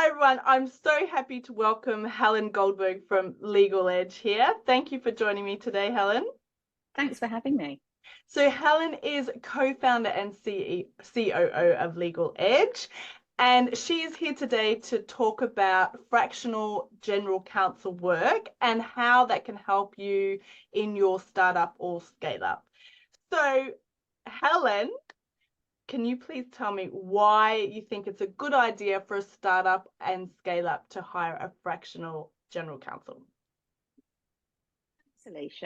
Hi everyone, I'm so happy to welcome Helen Goldberg from Legal Edge here. Thank you for joining me today, Helen. Thanks for having me. So Helen is co-founder and COO of Legal Edge, and she is here today to talk about fractional general counsel work and how that can help you in your startup or scale up. So Helen, can you please tell me why you think it's a good idea for a startup and scale up to hire a fractional general counsel? Thanks,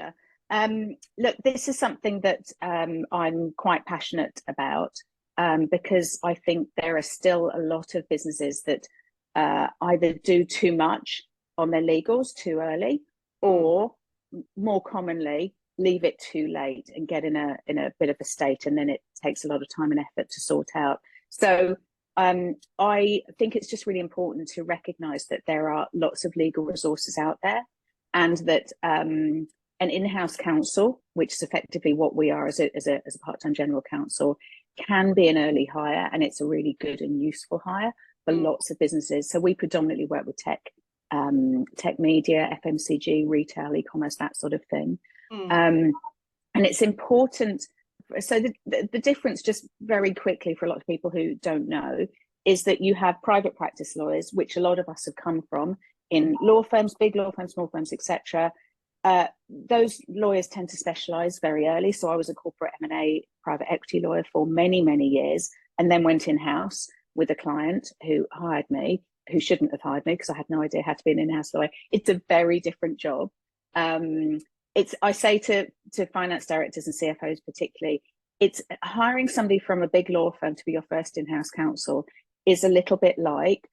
Alysha. Look, this is something that I'm quite passionate about because I think there are still a lot of businesses that either do too much on their legals too early, or more commonly leave it too late and get in a bit of a state, and then it takes a lot of time and effort to sort out. So I think it's just really important to recognize that there are lots of legal resources out there, and that an in-house counsel, which is effectively what we are as a part-time general counsel, can be an early hire, and it's a really good and useful hire for lots of businesses. So we predominantly work with tech media, FMCG, retail, e-commerce, that sort of thing. And it's important. So the difference, just very quickly for a lot of people who don't know, is that you have private practice lawyers, which a lot of us have come from, in law firms, big law firms, small firms, etc. Those lawyers tend to specialize very early. So I was a corporate M&A private equity lawyer for many, many years, and then went in-house with a client who hired me, who shouldn't have hired me because I had no idea how to be an in-house lawyer. It's a very different job. I say to finance directors and CFOs particularly, it's hiring somebody from a big law firm to be your first in-house counsel is a little bit like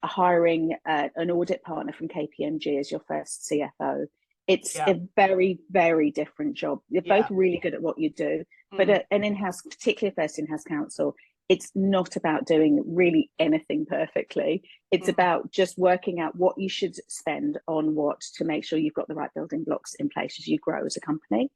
hiring an audit partner from KPMG as your first CFO. It's a very, very different job. You're both really good at what you do, but an in-house, particularly a first in-house counsel, it's not about doing really anything perfectly. It's about just working out what you should spend on what to make sure you've got the right building blocks in place as you grow as a company,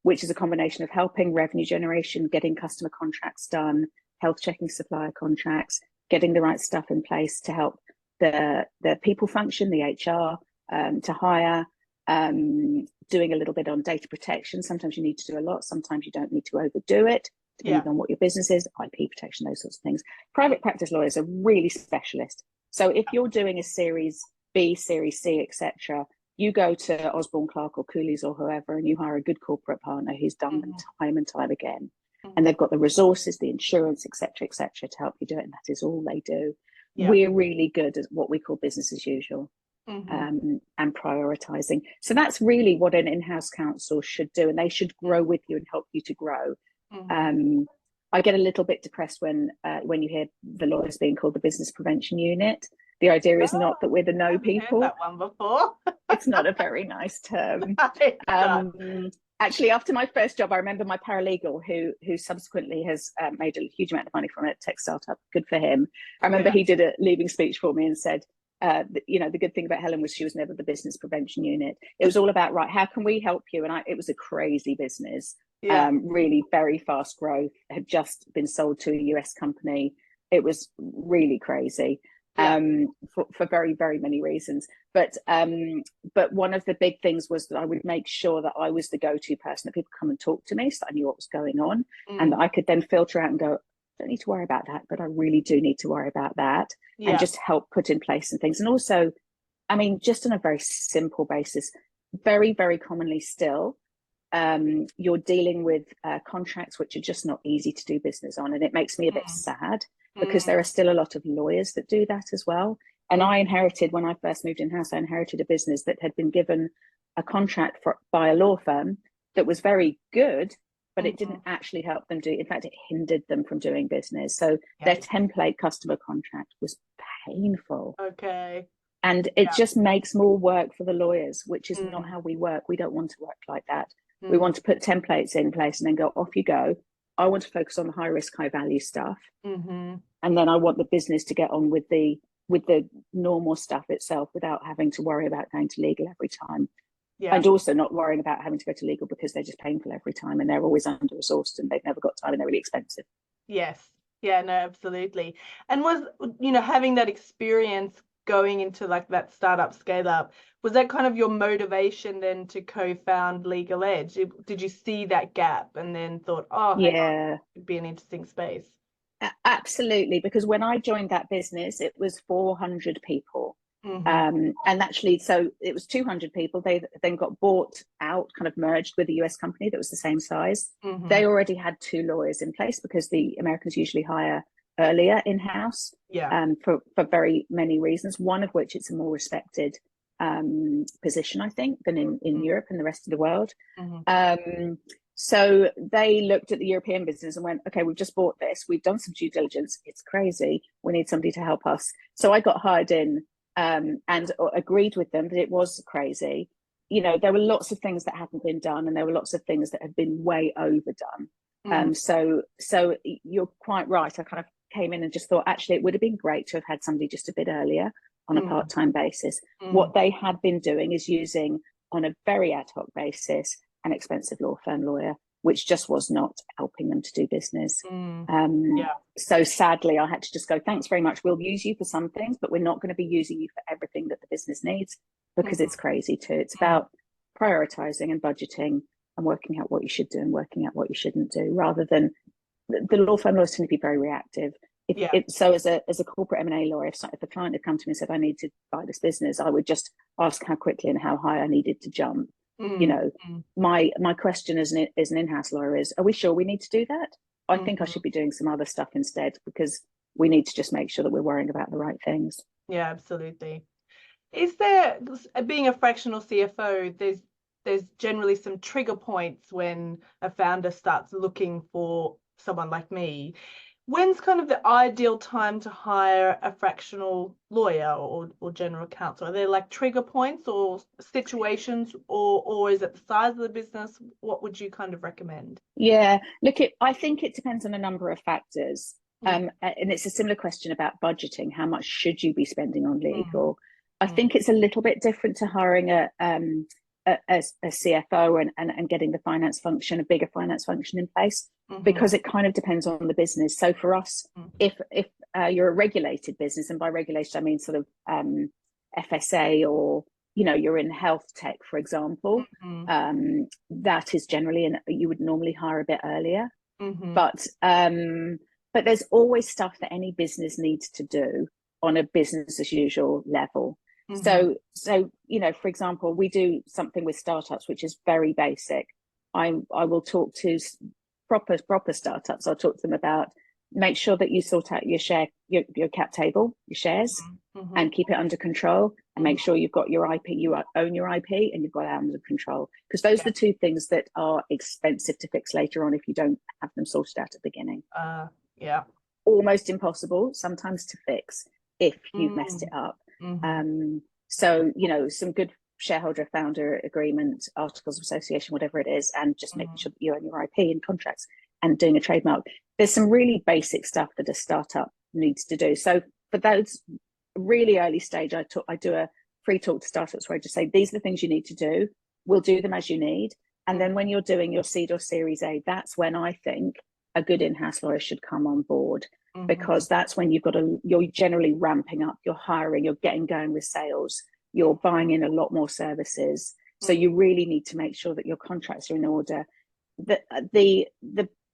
which is a combination of helping revenue generation, getting customer contracts done, health checking supplier contracts, getting the right stuff in place to help the people function, the HR, to hire, doing a little bit on data protection. Sometimes you need to do a lot, sometimes you don't need to overdo it, depending on what your business is, IP protection, those sorts of things. Private practice lawyers are really specialist. So if you're doing a Series B, Series C, etc., you go to Osborne Clark or Cooley's or whoever, and you hire a good corporate partner who's done them time and time again. And they've got the resources, the insurance, etc., to help you do it. And that is all they do. We're really good at what we call business as usual. And prioritizing. So that's really what an in-house counsel should do, and they should grow with you and help you to grow. I get a little bit depressed when you hear the lawyers being called the business prevention unit. The idea is not that we're the no people. I've heard that one before. It's not a very nice term. Actually, after my first job, I remember my paralegal, who subsequently has made a huge amount of money from a tech startup. Good for him. I remember he did a leaving speech for me and said, the good thing about Helen was she was never the business prevention unit. It was all about, right, how can we help you? And it was a crazy business, really very fast growth, had just been sold to a US company. It was really crazy for very, very many reasons. But one of the big things was that I would make sure that I was the go-to person, that people come and talk to me so I knew what was going on, and that I could then filter out and go, don't need to worry about that, but I really do need to worry about that, and just help put in place and things. And also, I mean, just on a very simple basis, very, very commonly still, you're dealing with contracts which are just not easy to do business on. And it makes me a bit sad because there are still a lot of lawyers that do that as well. And I inherited, when I first moved in-house, I inherited a business that had been given a contract by a law firm that was very good, but it didn't actually help them do. In fact, it hindered them from doing business. So their template customer contract was painful. Okay. And it just makes more work for the lawyers, which is not how we work. We don't want to work like that. We want to put templates in place and then go, off you go. I want to focus on the high risk, high value stuff. And then I want the business to get on with the normal stuff itself without having to worry about going to legal every time. And also not worrying about having to go to legal because they're just painful every time and they're always under-resourced and they've never got time and they're really expensive. Yes. Yeah, no, absolutely. And was, having that experience going into like that startup scale up, was that kind of your motivation then to co-found Legal Edge? Did you see that gap and then thought, oh, hang on, Yeah, it'd be an interesting space? absolutely. Because when I joined that business, it was 400 people. Mm-hmm. And actually, so it was 200 people. They then got bought out, kind of merged with a US company that was the same size. Mm-hmm. They already had 2 lawyers in place because the Americans usually hire earlier in-house, Yeah. for very many reasons, one of which it's a more respected position, I think, than in Europe and the rest of the world. Mm-hmm. So they looked at the European business and went, okay, we've just bought this. We've done some due diligence. It's crazy. We need somebody to help us. So I got hired in, and agreed with them that it was crazy. There were lots of things that hadn't been done, and there were lots of things that had been way overdone. Mm-hmm. So you're quite right. I kind of came in and just thought, actually, it would have been great to have had somebody just a bit earlier on a part-time basis. What they had been doing is using, on a very ad hoc basis, an expensive law firm lawyer, which just was not helping them to do business. Yeah. So sadly, I had to just go, thanks very much. We'll use you for some things, but we're not going to be using you for everything that the business needs, because it's crazy too. It's about prioritizing and budgeting and working out what you should do and working out what you shouldn't do, rather than the law firm lawyers tend to be very reactive. So as a corporate M&A lawyer, if a client had come to me and said, I need to buy this business, I would just ask how quickly and how high I needed to jump. My question as an in-house lawyer is, are we sure we need to do that? I think I should be doing some other stuff instead, because we need to just make sure that we're worrying about the right things. Yeah, absolutely. Is there, being a fractional CFO, there's generally some trigger points when a founder starts looking for someone like me. When's kind of the ideal time to hire a fractional lawyer or general counsel? Are there like trigger points or situations, or is it the size of the business? What would you kind of recommend? Yeah, look, I think it depends on a number of factors. And it's a similar question about budgeting. How much should you be spending on legal? I think it's a little bit different to hiring a CFO and getting the finance function, a bigger finance function in place, because it kind of depends on the business. So for us, if you're a regulated business, and by regulation I mean sort of FSA, or you're in health tech, for example, that is generally, and you would normally hire a bit earlier. But there's always stuff that any business needs to do on a business as usual level. So for example, we do something with startups which is very basic. I will talk to proper startups. I'll talk to them about, make sure that you sort out your cap table, your shares, and keep it under control, and make sure you've got your IP, you own your IP, and you've got it under control, because those are the two things that are expensive to fix later on if you don't have them sorted out at the beginning. Almost impossible sometimes to fix if you've messed it up. So some good shareholder founder agreement, articles of association, whatever it is, and just making sure that you own your IP and contracts, and doing a trademark. There's some really basic stuff that a startup needs to do. So for those really early stage, I do a free talk to startups where I just say, these are the things you need to do. We'll do them as you need. And then when you're doing your seed or series A, that's when I think a good in-house lawyer should come on board, because that's when you're generally ramping up, you're hiring, you're getting going with sales, you're buying in a lot more services. So you really need to make sure that your contracts are in order. The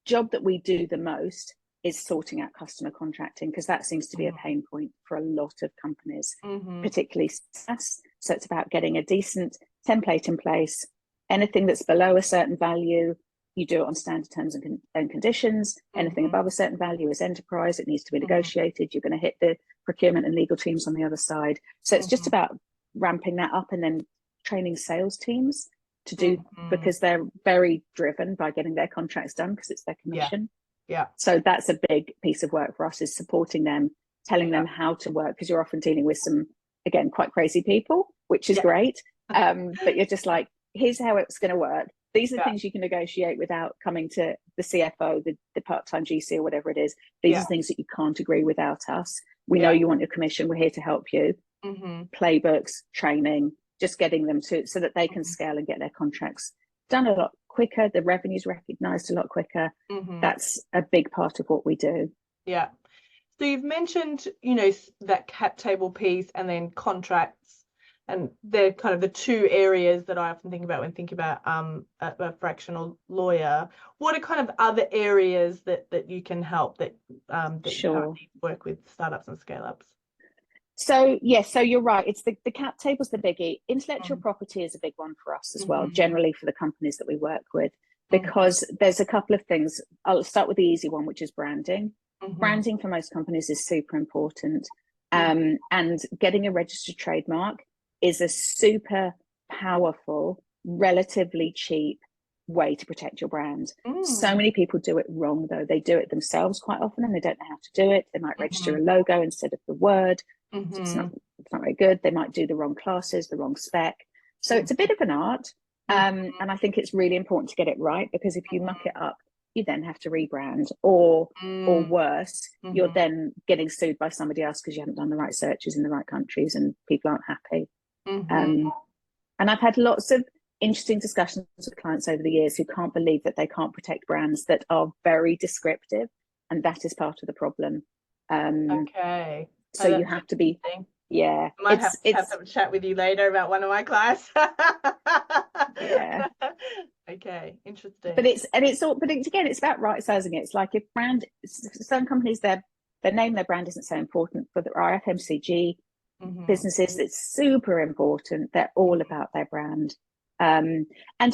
job that we do the most is sorting out customer contracting, because that seems to be a pain point for a lot of companies, particularly SaaS. So it's about getting a decent template in place. Anything that's below a certain value, you do it on standard terms and conditions. Anything above a certain value is enterprise. It needs to be negotiated. You're going to hit the procurement and legal teams on the other side. So it's just about ramping that up, and then training sales teams to do, because they're very driven by getting their contracts done, because it's their commission. So that's a big piece of work for us, is supporting them, telling them how to work, because you're often dealing with some, again, quite crazy people, which is great. But you're just like, here's how it's going to work. These are things you can negotiate without coming to the CFO, the part-time GC, or whatever it is. These are things that you can't agree without us. We know you want your commission. We're here to help you. Playbooks, training, just getting them so that they can scale and get their contracts done a lot quicker. The revenue's recognized a lot quicker. That's a big part of what we do. Yeah. So you've mentioned, that cap table piece and then contracts, and they're kind of the two areas that I often think about when thinking about a fractional lawyer. What are kind of other areas that you can help that that you Sure. currently work with startups and scale-ups? So yes, so you're right. It's the cap table's the biggie. Intellectual property is a big one for us as well, generally for the companies that we work with, because there's a couple of things. I'll start with the easy one, which is branding. Branding for most companies is super important. And getting a registered trademark is a super powerful, relatively cheap way to protect your brand. So many people do it wrong, though. They do it themselves quite often and they don't know how to do it. They might register a logo instead of the word. It's not very good. They might do the wrong classes, the wrong spec. So it's a bit of an art. And I think it's really important to get it right, because if you muck it up, you then have to rebrand, or worse, you're then getting sued by somebody else because you haven't done the right searches in the right countries and people aren't happy. And I've had lots of interesting discussions with clients over the years who can't believe that they can't protect brands that are very descriptive, and that is part of the problem. Okay. So you have to be, yeah. I might have to have a chat with you later about one of my clients. Yeah. Okay, interesting. But again, it's about right sizing it. It's like if some companies, their name, their brand isn't so important. For our FMCG businesses, it's super important. They're all about their brand. And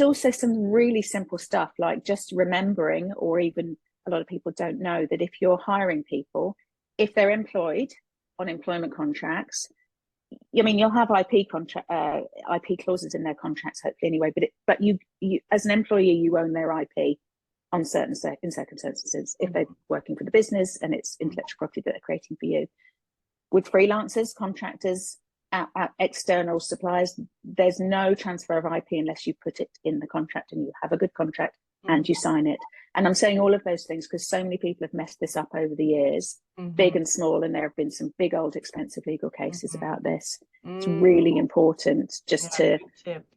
also some really simple stuff like just remembering, or even a lot of people don't know, that if you're hiring people, if they're employed on employment contracts, I mean, you'll have IP clauses in their contracts, hopefully anyway. But you as an employee, you own their IP on certain circumstances. If they're working for the business and it's intellectual property that they're creating for you. With freelancers, contractors, external suppliers, there's no transfer of IP unless you put it in the contract and you have a good contract and you sign it. And I'm saying all of those things because so many people have messed this up over the years, big and small, and there have been some big old expensive legal cases about this. It's really important just to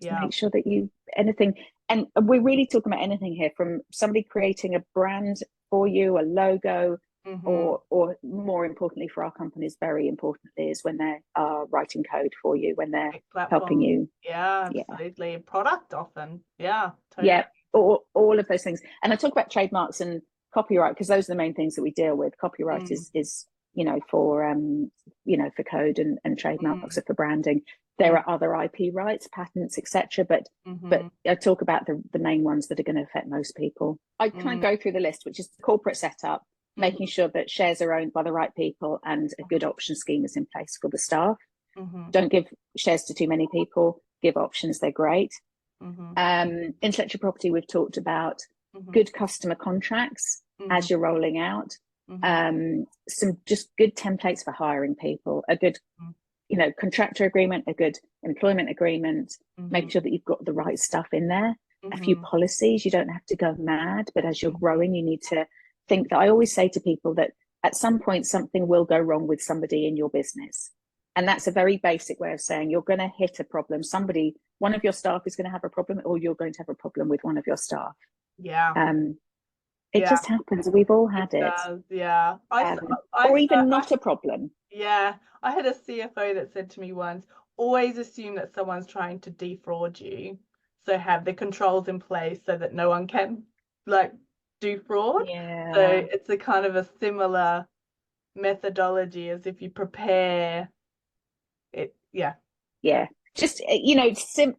make sure that anything, and we're really talking about anything here, from somebody creating a brand for you, a logo, or more importantly for our companies, very importantly, is when they are writing code for you, when they're helping you. Yeah, absolutely. Product often. Yeah, totally. Yeah, all of those things. And I talk about trademarks and copyright because those are the main things that we deal with. Copyright is for code, and trademarks are for branding. There are other IP rights, patents, etc. But I talk about the main ones that are going to affect most people. I kind of go through the list, which is the corporate setup, making sure that shares are owned by the right people and a good option scheme is in place for the staff. Don't give shares to too many people. Give options, they're great. Intellectual property, we've talked about. Good customer contracts as you're rolling out. Some just good templates for hiring people, a good contractor agreement, a good employment agreement. Make sure that you've got the right stuff in there. A few policies. You don't have to go mad, but as you're growing, you need to think that. I always say to people that at some point something will go wrong with somebody in your business, and that's a very basic way of saying you're going to hit a problem. One of your staff is going to have a problem, or you're going to have a problem with one of your staff. It just happens. We've all had it. Yeah. Or even not a problem. Yeah. I had a CFO that said to me once, always assume that someone's trying to defraud you. So have the controls in place so that no one can do fraud. Yeah. So it's a kind of a similar methodology as if you prepare it. Yeah. Yeah. Just,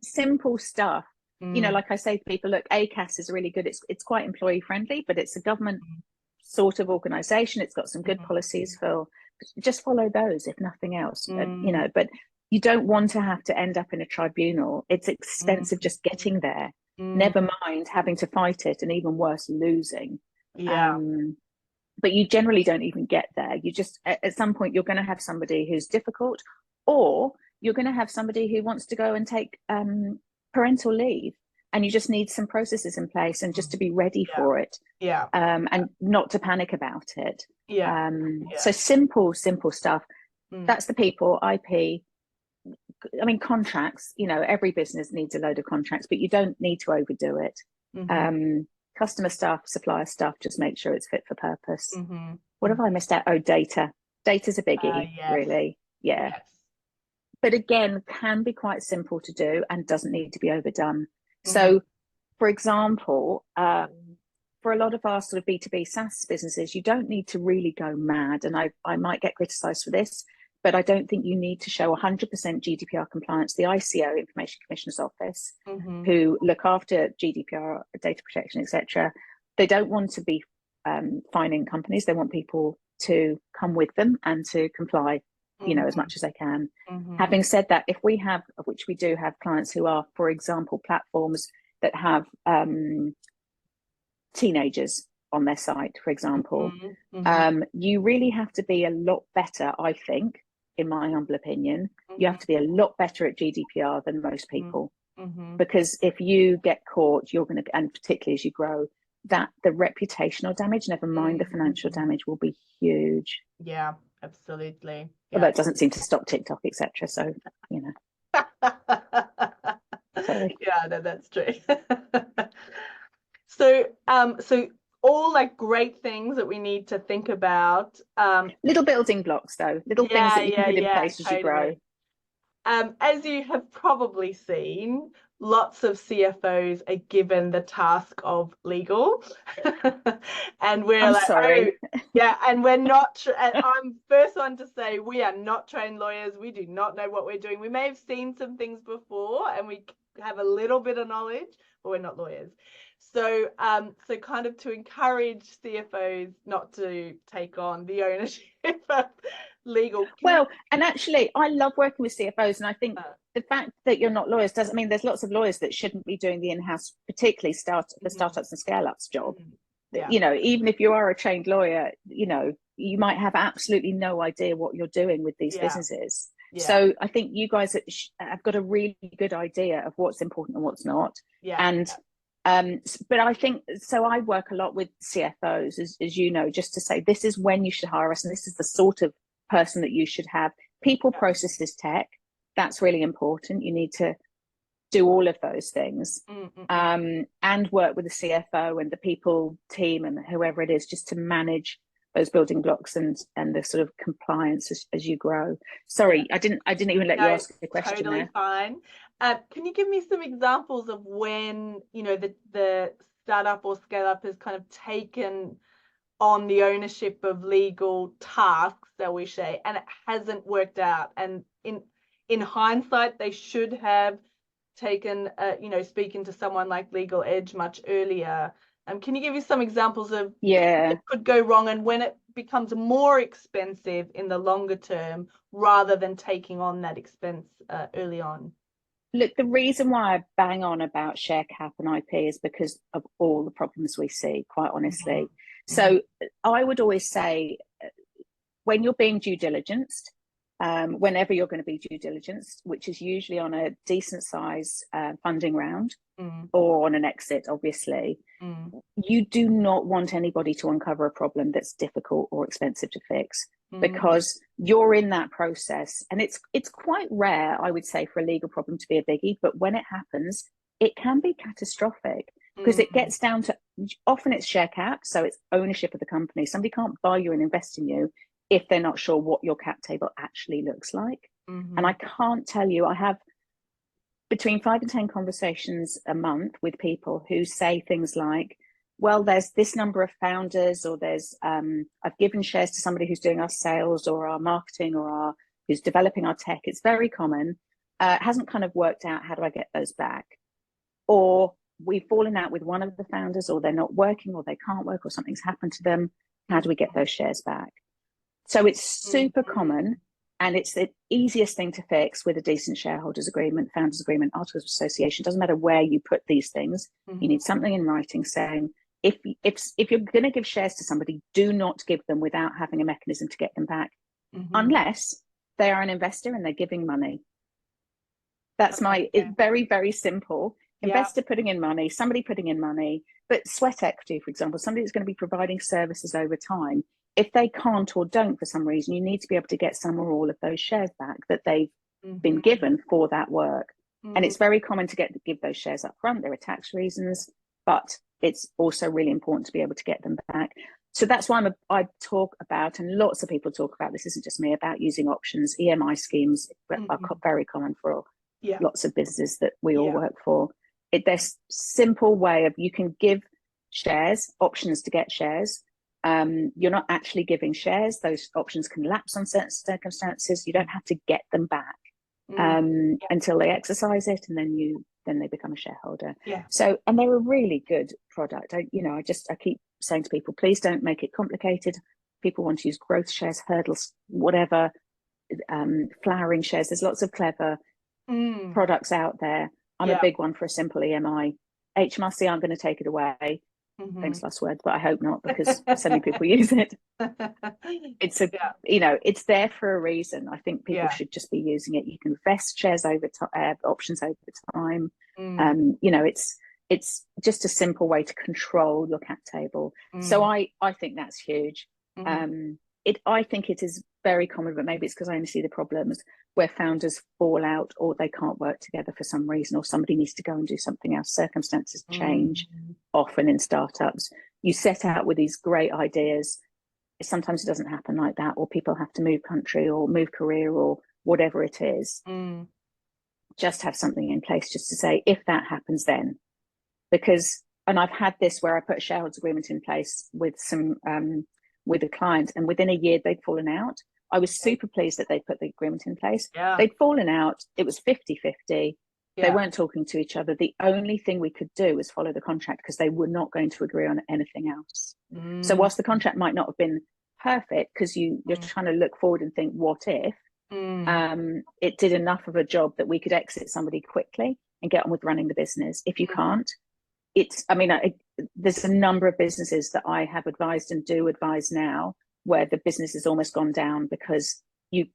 simple stuff. Like I say to people, look, ACAS is really good. It's quite employee friendly, but it's a government sort of organization. It's got some good policies for, just follow those if nothing else. But you don't want to have to end up in a tribunal. It's expensive just getting there. Never mind having to fight it, and even worse, losing. But you generally don't even get there. You just, at some point, you're going to have somebody who's difficult, or you're going to have somebody who wants to go and take parental leave, and you just need some processes in place and just to be ready for it. And not to panic about it. So simple stuff. That's the people. IP, I mean, contracts, every business needs a load of contracts, but you don't need to overdo it. customer stuff, supplier stuff, just make sure it's fit for purpose. Mm-hmm. What have I missed out? Oh, data. Data's a biggie, Yes. really. Yeah. Yes. But again, can be quite simple to do and doesn't need to be overdone. Mm-hmm. So, for example, for a lot of our sort of B2B SaaS businesses, you don't need to really go mad. And I might get criticized for this, but I don't think you need to show 100% GDPR compliance. The ICO, Information Commissioner's Office, Mm-hmm. who look after GDPR, data protection, etc., they don't want to be fining companies. They want people to come with them and to comply, you know, as much as they can. Mm-hmm. Having said that, if we have, which we do have clients who are, for example, platforms that have teenagers on their site, for example, you really have to be a lot better, I think, in my humble opinion. You have to be a lot better at GDPR than most people. Because if you get caught, you're going to, and particularly as you grow, that the reputational damage, never mind the financial damage, will be huge. Yeah, absolutely. Yeah. Although it doesn't seem to stop TikTok, etc. So, you know. Sorry. Yeah, no, that's true. So all like great things that we need to think about. Little building blocks, though, little things that you can put in place as you grow. As you have probably seen, lots of CFOs are given the task of legal, and we're I'm like, sorry. oh, yeah, and we're not. I'm first one to say we are not trained lawyers. We do not know what we're doing. We may have seen some things before, and we have a little bit of knowledge, but we're not lawyers. So, so kind of to encourage CFOs not to take on the ownership of legal. Well, and actually, I love working with CFOs, and I think the fact that you're not lawyers doesn't mean there's lots of lawyers that shouldn't be doing the in-house, particularly the startups and scale-ups job. Yeah. You know, even if you are a trained lawyer, you know, you might have absolutely no idea what you're doing with these businesses. Yeah. So I think you guys have got a really good idea of what's important and what's not. Yeah. And but I think, so I work a lot with CFOs, as you know, just to say, this is when you should hire us, and this is the sort of person that you should have. People, processes, tech, that's really important. You need to do all of those things, and work with the CFO and the people team and whoever it is, just to manage those building blocks and the sort of compliance as you grow. Sorry, I didn't even let you ask the question. Totally there. Fine. Can you give me some examples of when, you know, the startup or scale up has kind of taken on the ownership of legal tasks, shall we say, and it hasn't worked out, and in hindsight they should have taken you know, speaking to someone like Legal Edge much earlier? Can you give me some examples of what could go wrong and when it becomes more expensive in the longer term rather than taking on that expense early on? Look, the reason why I bang on about share cap and IP is because of all the problems we see, quite honestly. So I would always say, when you're being due diligenced, whenever you're going to be due diligenced, which is usually on a decent size funding round or on an exit, obviously, you do not want anybody to uncover a problem that's difficult or expensive to fix, because you're in that process. And it's quite rare, I would say, for a legal problem to be a biggie, but when it happens, it can be catastrophic, because it gets down to, often it's share cap, so it's ownership of the company. Somebody can't buy you and invest in you if they're not sure what your cap table actually looks like. And I can't tell you, I have between 5 and 10 conversations a month with people who say things like, well, there's this number of founders, or there's I've given shares to somebody who's doing our sales or our marketing or who's developing our tech. It's very common. It hasn't kind of worked out. How do I get those back? Or we've fallen out with one of the founders, or they're not working, or they can't work, or something's happened to them. How do we get those shares back? So it's super common, and it's the easiest thing to fix with a decent shareholders agreement, founders agreement, articles of association. Doesn't matter where you put these things. You need something in writing saying, if you're going to give shares to somebody, do not give them without having a mechanism to get them back, unless they are an investor and they're giving money. That's it's very, very simple. Investor putting in money, somebody putting in money, but sweat equity, for example, somebody that's going to be providing services over time. If they can't or don't for some reason, you need to be able to get some or all of those shares back that they've been given for that work. And it's very common to give those shares up front. There are tax reasons, but it's also really important to be able to get them back. So that's why I talk about, and lots of people talk about, this isn't just me, about using options. EMI schemes are very common for lots of businesses that we all work for. There's simple way of, you can give shares, options to get shares. You're not actually giving shares. Those options can lapse on certain circumstances. You don't have to get them back until they exercise it, and then they become a shareholder. So, and they're a really good product. I keep saying to people, please don't make it complicated. People want to use growth shares, hurdles, whatever, flowering shares. There's lots of clever products out there. I'm a big one for a simple EMI. HMRC aren't going to take it away. Famous last words, but I hope not, because so many people use it. It's it's there for a reason. I think people should just be using it. You can vest shares over options over time. It's just a simple way to control your cap table. So I think that's huge. I think it is very common, but maybe it's because I only see the problems where founders fall out, or they can't work together for some reason, or somebody needs to go and do something else. Circumstances change often in startups. You set out with these great ideas. Sometimes it doesn't happen like that, or people have to move country or move career or whatever it is. Just have something in place just to say, if that happens, then. Because, and I've had this where I put a shareholders agreement in place with some with a client, and within a year they'd fallen out. I was super pleased that they put the agreement in place. They'd fallen out. It was 50-50. They weren't talking to each other. The only thing we could do was follow the contract, because they were not going to agree on anything else. So whilst the contract might not have been perfect, because you're trying to look forward and think, what if, it did enough of a job that we could exit somebody quickly and get on with running the business. If you can't, there's a number of businesses that I have advised and do advise now where the business has almost gone down because you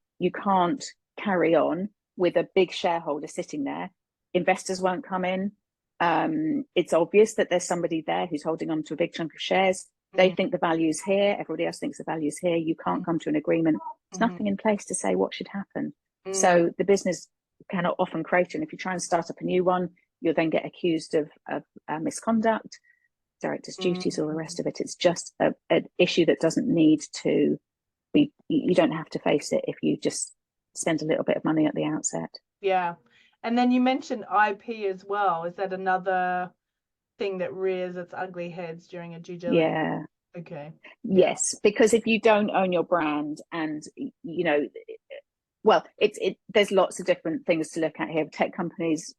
can't carry on with a big shareholder sitting there. Investors won't come in. It's obvious that there's somebody there who's holding on to a big chunk of shares. They think the value's here. Everybody else thinks the value's here. You can't come to an agreement. There's nothing in place to say what should happen. So the business cannot often create, and if you try and start up a new one, you'll then get accused of misconduct, director's duties, all the rest of it. It's just an issue that doesn't need to be, you don't have to face it if you just spend a little bit of money at the outset. And then you mentioned IP as well. Is that another thing that rears its ugly heads during a due diligence? Okay. Yes, because if you don't own your brand, and there's lots of different things to look at here. Tech companies,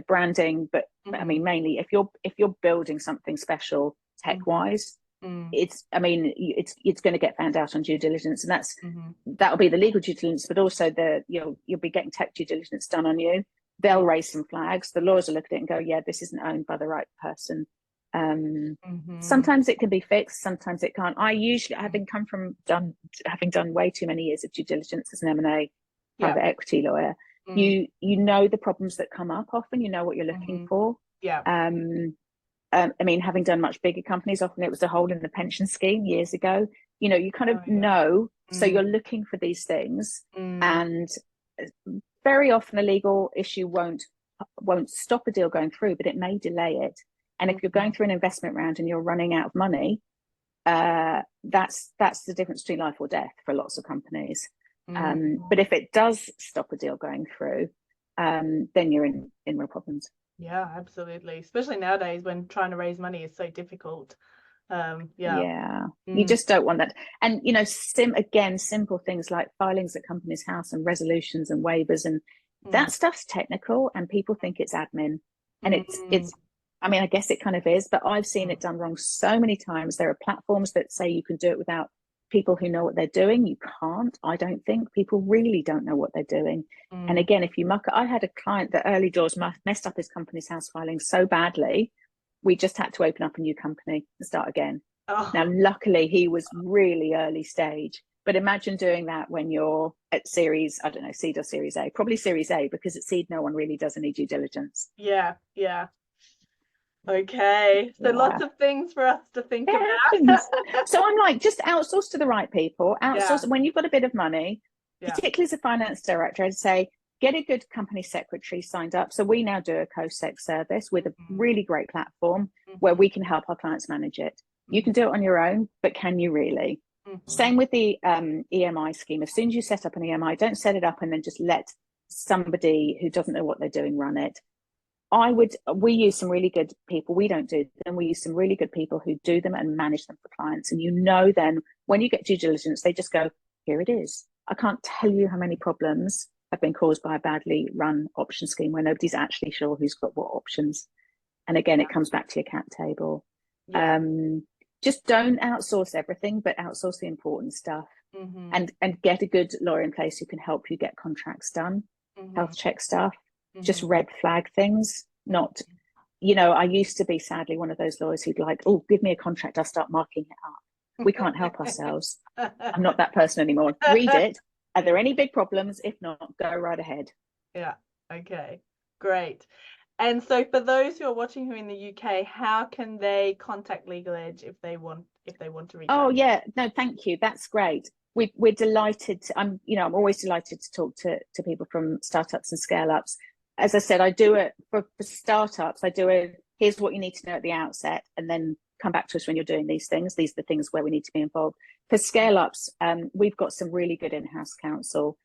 branding, but I mean, mainly if you're building something special tech wise, it's going to get found out on due diligence, and that'll be the legal due diligence, but also you'll be getting tech due diligence done on you. They'll raise some flags. The lawyers will look at it and go, yeah, this isn't owned by the right person. Sometimes it can be fixed, sometimes it can't. I usually, having done way too many years of due diligence as an M&A private equity lawyer, you know the problems that come up often, you know what you're looking for. I mean, having done much bigger companies, often it was a hole in the pension scheme years ago. You kind of know, so you're looking for these things, and very often a legal issue won't stop a deal going through, but it may delay it. And if you're going through an investment round and you're running out of money, that's the difference between life or death for lots of companies. But if it does stop a deal going through, then you're in real problems. Yeah, absolutely. Especially nowadays when trying to raise money is so difficult. You just don't want that. And simple things like filings at Companies House and resolutions and waivers, and that stuff's technical, and people think it's admin, and it's I mean, I guess it kind of is, but I've seen it done wrong so many times. There are platforms that say you can do it without people who know what they're doing. You can't. I don't think people really don't know what they're doing. And again, if you muck it, I had a client that early doors messed up his Companies House filing so badly, we just had to open up a new company and start again. Now, luckily, he was really early stage. But imagine doing that when you're at series, I don't know, seed or series A, probably series A, because at seed, no one really does any due diligence. Okay, so lots of things for us to think about. So I'm like, just outsource to the right people. Outsource when you've got a bit of money, particularly as a finance director. I'd say get a good company secretary signed up. So we now do a co-sec service with a really great platform where we can help our clients manage it. You can do it on your own, but can you really? Same with the EMI scheme. As soon as you set up an EMI, don't set it up and then just let somebody who doesn't know what they're doing run it. We use some really good people. We don't do them. We use some really good people who do them and manage them for clients. And then when you get due diligence, they just go, here it is. I can't tell you how many problems have been caused by a badly run option scheme where nobody's actually sure who's got what options. And again, it comes back to your cap table. Yeah. Just don't outsource everything, but outsource the important stuff. And get a good lawyer in place who can help you get contracts done, health check stuff, just red flag things. Not, I used to be sadly one of those lawyers who'd like, oh, give me a contract, I'll start marking it up. We can't help ourselves. I'm not that person anymore. Read it. Are there any big problems? If not, go right ahead. Yeah. Okay. Great. And so for those who are watching who are in the UK, how can they contact Legal Edge if they want to reach out? Oh yeah, no, thank you. That's great. We're delighted. I'm always delighted to talk to people from startups and scale-ups. As I said, I do it for startups. I do it. Here's what you need to know at the outset, and then come back to us when you're doing these things. These are the things where we need to be involved. For scale-ups, we've got some really good in-house counsel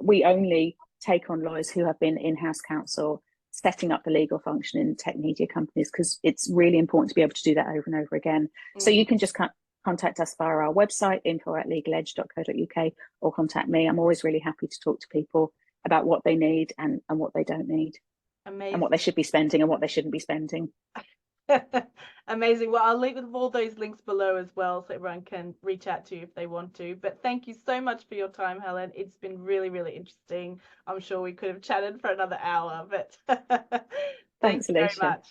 we only take on lawyers who have been in-house counsel setting up the legal function in tech media companies, because it's really important to be able to do that over and over again. So you can just contact us via our website, info@legaledge.co.uk, or contact me. I'm always really happy to talk to people about what they need and what they don't need. Amazing. And what they should be spending and what they shouldn't be spending. Amazing. Well, I'll leave all those links below as well, so everyone can reach out to you if they want to. But thank you so much for your time, Helen. It's been really, really interesting. I'm sure we could have chatted for another hour, but thanks very much.